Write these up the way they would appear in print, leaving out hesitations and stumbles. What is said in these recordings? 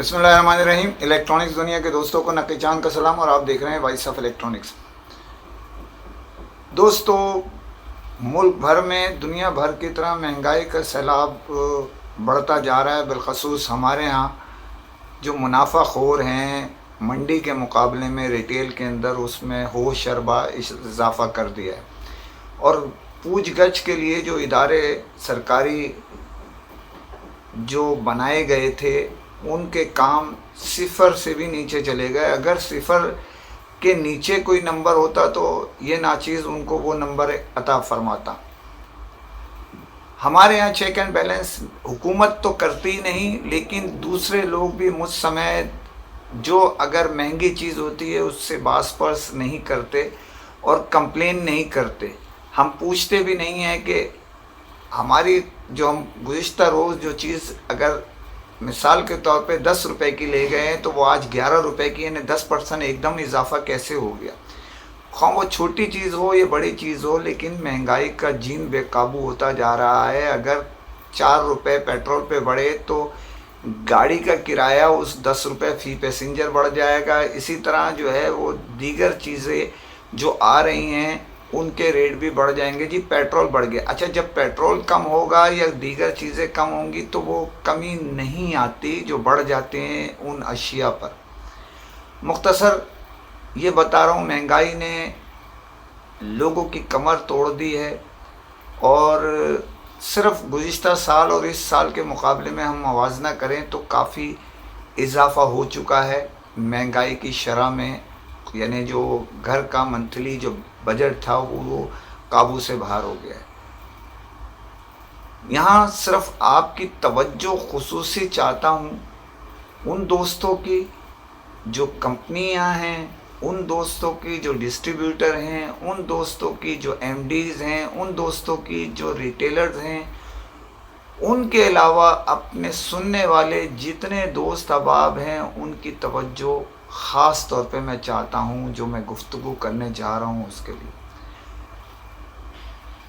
بسم اللہ الرحمن الرحیم۔ الیکٹرانکس دنیا کے دوستوں کو نقی چاند کا سلام، اور آپ دیکھ رہے ہیں وائس آف الیکٹرانکس۔ دوستو، ملک بھر میں دنیا بھر کی طرح مہنگائی کا سیلاب بڑھتا جا رہا ہے۔ بالخصوص ہمارے ہاں جو منافع خور ہیں منڈی کے مقابلے میں ریٹیل کے اندر، اس میں ہوش شربا اضافہ کر دیا ہے، اور پوچھ گچھ کے لیے جو ادارے سرکاری جو بنائے گئے تھے ان کے کام صفر سے بھی نیچے چلے گئے۔ اگر صفر کے نیچے کوئی نمبر ہوتا تو یہ ناچیز ان کو وہ نمبر عطا فرماتا۔ ہمارے یہاں چیک اینڈ بیلنس حکومت تو کرتی نہیں، لیکن دوسرے لوگ بھی مجھ سمیت جو اگر مہنگی چیز ہوتی ہے اس سے باس پرس نہیں کرتے اور کمپلین نہیں کرتے۔ ہم پوچھتے بھی نہیں ہیں کہ ہماری جو ہم گزشتہ روز جو چیز اگر مثال کے طور پہ 10 روپے کی لے گئے ہیں تو وہ آج 11 روپے کی، یعنی 10% ایک دم اضافہ کیسے ہو گیا۔ خواہ وہ چھوٹی چیز ہو یا بڑی چیز ہو، لیکن مہنگائی کا جین بے قابو ہوتا جا رہا ہے۔ اگر 4 روپے پیٹرول پہ بڑھے تو گاڑی کا کرایہ اس 10 روپے فی پیسنجر بڑھ جائے گا۔ اسی طرح جو ہے وہ دیگر چیزیں جو آ رہی ہیں ان کے ریٹ بھی بڑھ جائیں گے۔ جی پیٹرول بڑھ گیا، اچھا جب پیٹرول کم ہوگا یا دیگر چیزیں کم ہوں گی تو وہ کمی نہیں آتی جو بڑھ جاتے ہیں ان اشیاء پر۔ مختصر یہ بتا رہا ہوں، مہنگائی نے لوگوں کی کمر توڑ دی ہے، اور صرف گزشتہ سال اور اس سال کے مقابلے میں ہم موازنہ کریں تو کافی اضافہ ہو چکا ہے مہنگائی کی شرح میں۔ یعنی جو گھر کا منتھلی جو بجٹ تھا وہ قابو سے باہر ہو گیا ہے۔ یہاں صرف آپ کی توجہ خصوصی چاہتا ہوں ان دوستوں کی جو کمپنیاں ہیں، ان دوستوں کی جو ڈسٹریبیوٹر ہیں، ان دوستوں کی جو ایم ڈیز ہیں، ان دوستوں کی جو ریٹیلرز ہیں، ان کے علاوہ اپنے سننے والے جتنے دوست احباب ہیں ان کی توجہ خاص طور پہ میں چاہتا ہوں جو میں گفتگو کرنے جا رہا ہوں اس کے لیے۔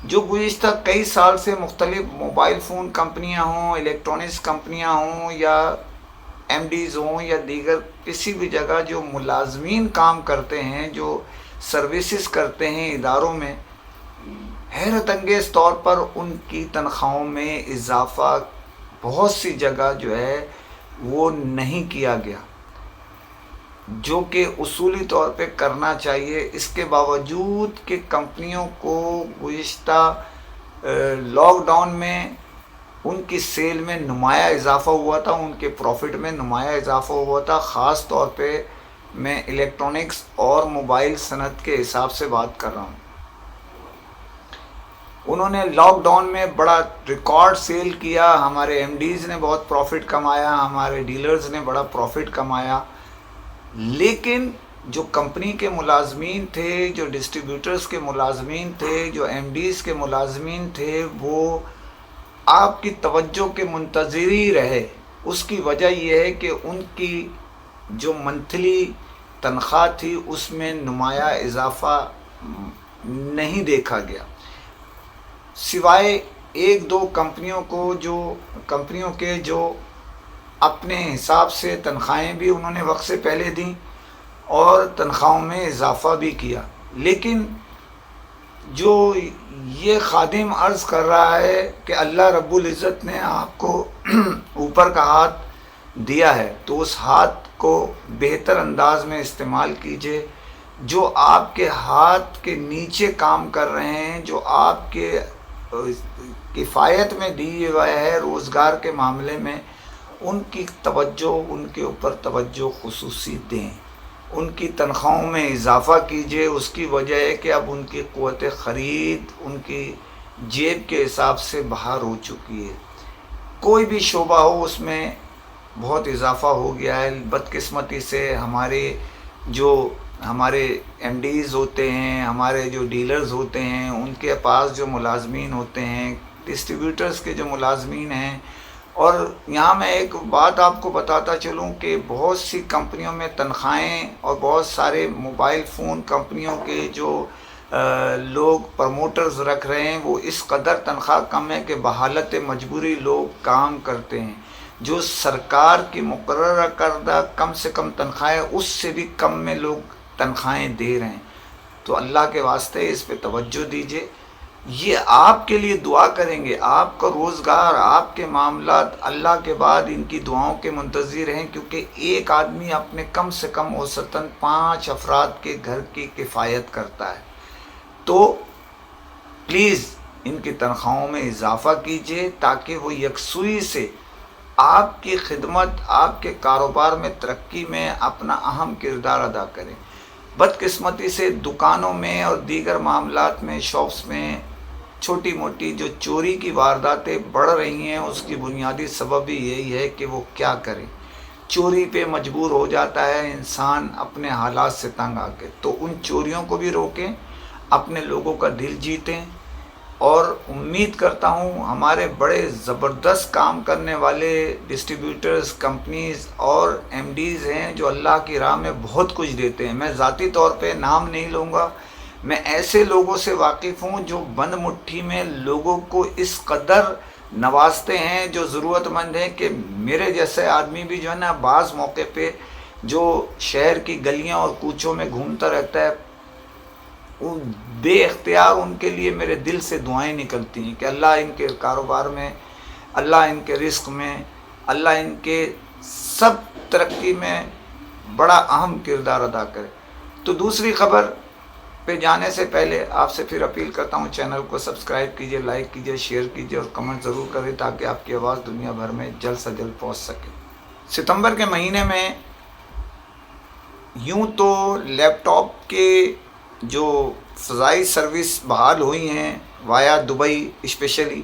جو گزشتہ کئی سال سے مختلف موبائل فون کمپنیاں ہوں، الیکٹرانکس کمپنیاں ہوں، یا ایم ڈیز ہوں، یا دیگر کسی بھی جگہ جو ملازمین کام کرتے ہیں، جو سروسز کرتے ہیں اداروں میں، حیرت انگیز طور پر ان کی تنخواہوں میں اضافہ بہت سی جگہ جو ہے وہ نہیں کیا گیا، جو کہ اصولی طور پہ کرنا چاہیے۔ اس کے باوجود کہ کمپنیوں کو گزشتہ لاک ڈاؤن میں ان کی سیل میں نمایاں اضافہ ہوا تھا، ان کے پروفٹ میں نمایاں اضافہ ہوا تھا۔ خاص طور پہ میں الیکٹرانکس اور موبائل صنعت کے حساب سے بات کر رہا ہوں۔ انہوں نے لاک ڈاؤن میں بڑا ریکارڈ سیل کیا، ہمارے ایم ڈیز نے بہت پروفٹ کمایا، ہمارے ڈیلرز نے بڑا پروفٹ کمایا، لیکن جو کمپنی کے ملازمین تھے، جو ڈسٹریبیوٹرز کے ملازمین تھے، جو ایم ڈیز کے ملازمین تھے، وہ آپ کی توجہ کے منتظر ہی رہے۔ اس کی وجہ یہ ہے کہ ان کی جو منتھلی تنخواہ تھی اس میں نمایاں اضافہ نہیں دیکھا گیا، سوائے ایک دو کمپنیوں کے جو اپنے حساب سے تنخواہیں بھی انہوں نے وقت سے پہلے دیں اور تنخواہوں میں اضافہ بھی کیا۔ لیکن جو یہ خادم عرض کر رہا ہے کہ اللہ رب العزت نے آپ کو اوپر کا ہاتھ دیا ہے تو اس ہاتھ کو بہتر انداز میں استعمال کیجئے۔ جو آپ کے ہاتھ کے نیچے کام کر رہے ہیں، جو آپ کے کفایت میں دی ہوا ہے روزگار کے معاملے میں، ان کی توجہ، ان کے اوپر توجہ خصوصی دیں، ان کی تنخواہوں میں اضافہ کیجئے۔ اس کی وجہ ہے کہ اب ان کی قوت خرید ان کی جیب کے حساب سے باہر ہو چکی ہے۔ کوئی بھی شعبہ ہو اس میں بہت اضافہ ہو گیا ہے۔ بدقسمتی سے ہمارے ایم ڈیز ہوتے ہیں، ہمارے جو ڈیلرز ہوتے ہیں، ان کے پاس جو ملازمین ہوتے ہیں، ڈسٹریبیوٹرز کے جو ملازمین ہیں، اور یہاں میں ایک بات آپ کو بتاتا چلوں کہ بہت سی کمپنیوں میں تنخواہیں، اور بہت سارے موبائل فون کمپنیوں کے جو لوگ پروموٹرز رکھ رہے ہیں وہ اس قدر تنخواہ کم ہے کہ بحالت مجبوری لوگ کام کرتے ہیں۔ جو سرکار کی مقررہ کردہ کم سے کم تنخواہیں، اس سے بھی کم میں لوگ تنخواہیں دے رہے ہیں. تو اللہ کے واسطے اس پہ توجہ دیجیے. یہ آپ کے لیے دعا کریں گے، آپ کا روزگار، آپ کے معاملات اللہ کے بعد ان کی دعاؤں کے منتظر ہیں، کیونکہ ایک آدمی اپنے کم سے کم اوسطاً 5 افراد کے گھر کی کفایت کرتا ہے. تو پلیز ان کی تنخواہوں میں اضافہ کیجیے تاکہ وہ یکسوئی سے آپ کی خدمت، آپ کے کاروبار میں ترقی میں اپنا اہم کردار ادا کریں. بدقسمتی سے دکانوں میں اور دیگر معاملات میں، شاپس میں چھوٹی موٹی جو چوری کی وارداتیں بڑھ رہی ہیں، اس کی بنیادی سبب بھی یہی ہے کہ وہ کیا کرے، چوری پہ مجبور ہو جاتا ہے انسان اپنے حالات سے تنگ آ کے. تو ان چوریوں کو بھی روکیں، اپنے لوگوں کا دل جیتیں. اور امید کرتا ہوں ہمارے بڑے زبردست کام کرنے والے ڈسٹریبیوٹرز، کمپنیز اور ایم ڈیز ہیں جو اللہ کی راہ میں بہت کچھ دیتے ہیں. میں ذاتی طور پہ نام نہیں لوں گا، میں ایسے لوگوں سے واقف ہوں جو بند مٹھی میں لوگوں کو اس قدر نوازتے ہیں جو ضرورت مند ہیں، کہ میرے جیسے آدمی بھی جو ہے نا بعض موقع پہ جو شہر کی گلیاں اور کوچوں میں گھومتا رہتا ہے، بے اختیار ان کے لیے میرے دل سے دعائیں نکلتی ہیں کہ اللہ ان کے کاروبار میں، اللہ ان کے رزق میں، اللہ ان کے سب ترقی میں بڑا اہم کردار ادا کرے. تو دوسری خبر پہ جانے سے پہلے آپ سے پھر اپیل کرتا ہوں، چینل کو سبسکرائب کیجئے، لائک کیجئے، شیئر کیجئے اور کمنٹ ضرور کریں تاکہ آپ کی آواز دنیا بھر میں جلد سے جلد پہنچ سکے. ستمبر کے مہینے میں یوں تو لیپ ٹاپ کے جو فضائی سروس بحال ہوئی ہیں وایا دبئی اسپیشلی،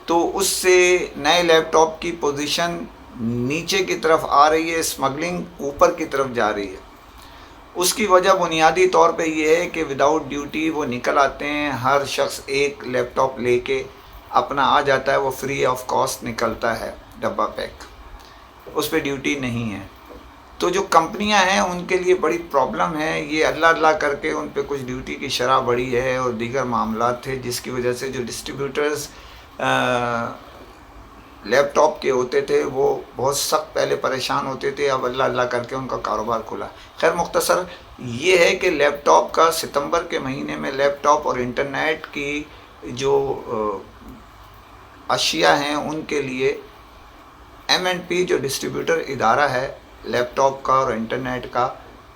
تو اس سے نئے لیپ ٹاپ کی پوزیشن نیچے کی طرف آ رہی ہے، اسمگلنگ اوپر کی طرف جا رہی ہے. اس کی وجہ بنیادی طور پہ یہ ہے کہ وداؤٹ ڈیوٹی وہ نکل آتے ہیں. ہر شخص ایک لیپ ٹاپ لے کے اپنا آ جاتا ہے، وہ فری آف کاسٹ نکلتا ہے ڈبہ پیک، اس پہ ڈیوٹی نہیں ہے. تو جو کمپنیاں ہیں ان کے لیے بڑی پرابلم ہے. یہ اللہ اللہ کر کے ان پہ کچھ ڈیوٹی کی شرح بڑھی ہے اور دیگر معاملات تھے، جس کی وجہ سے جو ڈسٹریبیوٹرز لیپ ٹاپ کے ہوتے تھے وہ بہت سخت پہلے پریشان ہوتے تھے. اب اللہ اللہ کر کے ان کا کاروبار کھلا. خیر مختصر یہ ہے کہ لیپ ٹاپ کا ستمبر کے مہینے میں لیپ ٹاپ اور انٹرنیٹ کی جو اشیاء ہیں ان کے لیے ایم اینڈ پی جو ڈسٹریبیوٹر ادارہ ہے لیپ ٹاپ کا اور انٹرنیٹ کا،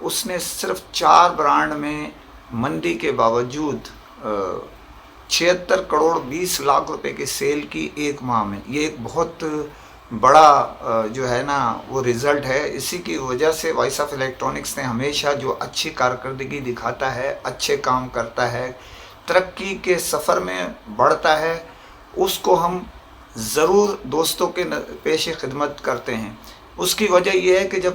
اس نے صرف 4 برانڈ میں مندی کے باوجود 76 کروڑ 20 لاکھ روپے کی سیل کی ایک ماہ میں. یہ ایک بہت بڑا جو ہے نا وہ رزلٹ ہے. اسی کی وجہ سے وائس آف الیکٹرانکس نے ہمیشہ جو اچھی کارکردگی دکھاتا ہے، اچھے کام کرتا ہے، ترقی کے سفر میں بڑھتا ہے، اس کو ہم ضرور دوستوں کے پیش خدمت کرتے ہیں. اس کی وجہ یہ ہے کہ جب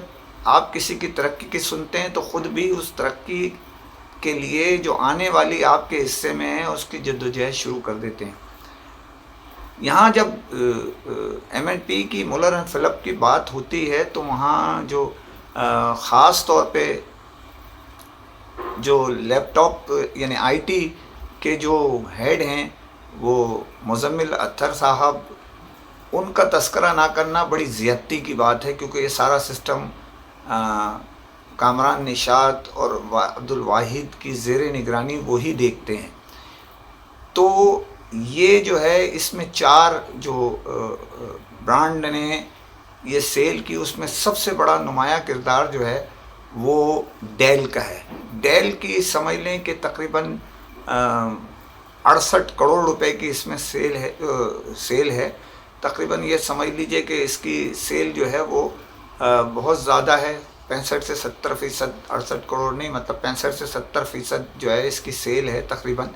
آپ کسی کی ترقی کی سنتے ہیں تو خود بھی اس ترقی کے لیے جو آنے والی آپ کے حصے میں ہے اس کی جدوجہد شروع کر دیتے ہیں. یہاں جب ایم اینڈ پی کی مولر اینڈ فلپ کی بات ہوتی ہے تو وہاں جو خاص طور پہ جو لیپ ٹاپ یعنی آئی ٹی کے جو ہیڈ ہیں وہ مزمل اطہر صاحب، ان کا تذکرہ نہ کرنا بڑی زیادتی کی بات ہے، کیونکہ یہ سارا سسٹم کامران نشاط اور عبد الواحد کی زیر نگرانی وہی دیکھتے ہیں. تو یہ جو ہے اس میں 4 جو برانڈ نے یہ سیل کی، اس میں سب سے بڑا نمایاں کردار جو ہے وہ ڈیل کا ہے. ڈیل کی سمجھ لیں کہ تقریباً 68 کروڑ روپے کی اس میں سیل ہے. تقریباً یہ سمجھ لیجئے کہ اس کی سیل جو ہے وہ بہت زیادہ ہے، 65 سے 70%، 68 کروڑ نہیں، مطلب 65 سے 70% جو ہے اس کی سیل ہے تقریباً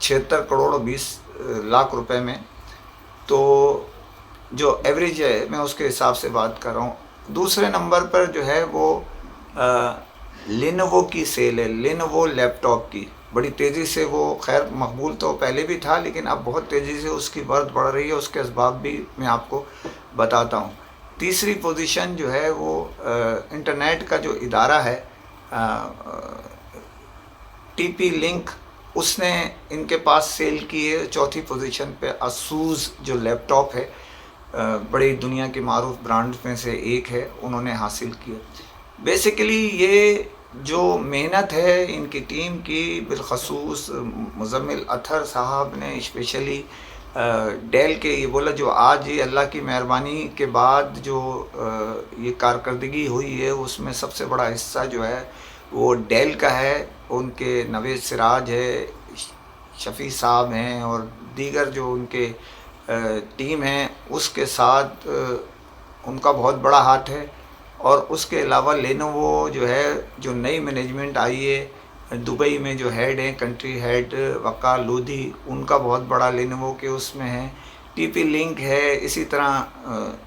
76 کروڑ 20 لاکھ روپے میں. تو جو ایوریج ہے میں اس کے حساب سے بات کر رہا ہوں. دوسرے نمبر پر جو ہے وہ لینوو کی سیل ہے. لینوو لیپ ٹاپ کی بڑی تیزی سے وہ، خیر مقبول تو پہلے بھی تھا لیکن اب بہت تیزی سے اس کی برتھ بڑھ رہی ہے. اس کے اسباب بھی میں آپ کو بتاتا ہوں. تیسری پوزیشن جو ہے وہ انٹرنیٹ کا جو ادارہ ہے ٹی پی لنک، اس نے ان کے پاس سیل کی ہے. چوتھی پوزیشن پہ اسوس جو لیپ ٹاپ ہے بڑی دنیا کے معروف برانڈ میں سے ایک ہے، انہوں نے حاصل کیا۔ بیسیکلی یہ جو محنت ہے ان کی ٹیم کی، بالخصوص مزمل اطہر صاحب نے اسپیشلی ڈیل کے، یہ بولا جو آج یہ اللہ کی مہربانی کے بعد جو یہ کارکردگی ہوئی ہے، اس میں سب سے بڑا حصہ جو ہے وہ ڈیل کا ہے۔ ان کے نوید سراج ہے، شفیع صاحب ہیں، اور دیگر جو ان کے ٹیم ہیں، اس کے ساتھ ان کا بہت بڑا ہاتھ ہے۔ اور اس کے علاوہ لینوو جو ہے، جو نئی مینجمنٹ آئی ہے دبئی میں، جو ہیڈ ہیں کنٹری ہیڈ وقار لودھی، ان کا بہت بڑا لینوو کے اس میں ہے۔ ٹی پی لنک ہے، اسی طرح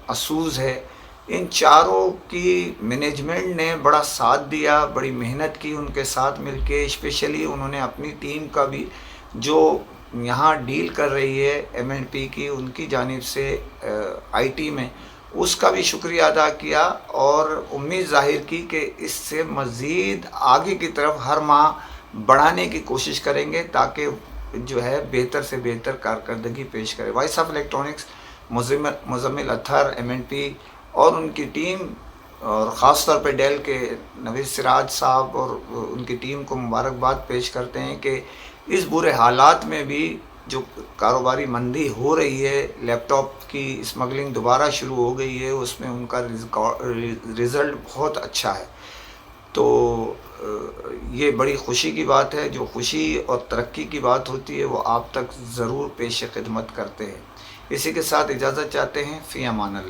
اسوس ہے۔ ان چاروں کی مینجمنٹ نے بڑا ساتھ دیا، بڑی محنت کی ان کے ساتھ مل کے۔ اسپیشلی انہوں نے اپنی ٹیم کا بھی، جو یہاں ڈیل کر رہی ہے ایم اینڈ پی کی، ان کی جانب سے آئی ٹی میں، اس کا بھی شکریہ ادا کیا، اور امید ظاہر کی کہ اس سے مزید آگے کی طرف ہر ماہ بڑھانے کی کوشش کریں گے، تاکہ جو ہے بہتر سے بہتر کارکردگی پیش کرے۔ Voice of electronics, Muzammil Athar, M and P اور ان کی ٹیم، اور خاص طور پہ ڈیل کے نوید سراج صاحب اور ان کی ٹیم کو مبارکباد پیش کرتے ہیں کہ اس برے حالات میں بھی جو کاروباری مندی ہو رہی ہے، لیپ ٹاپ کی اسمگلنگ دوبارہ شروع ہو گئی ہے، اس میں ان کا رزلٹ بہت اچھا ہے۔ تو یہ بڑی خوشی کی بات ہے۔ جو خوشی اور ترقی کی بات ہوتی ہے وہ آپ تک ضرور پیش خدمت کرتے ہیں۔ اسی کے ساتھ اجازت چاہتے ہیں، فی امان اللہ۔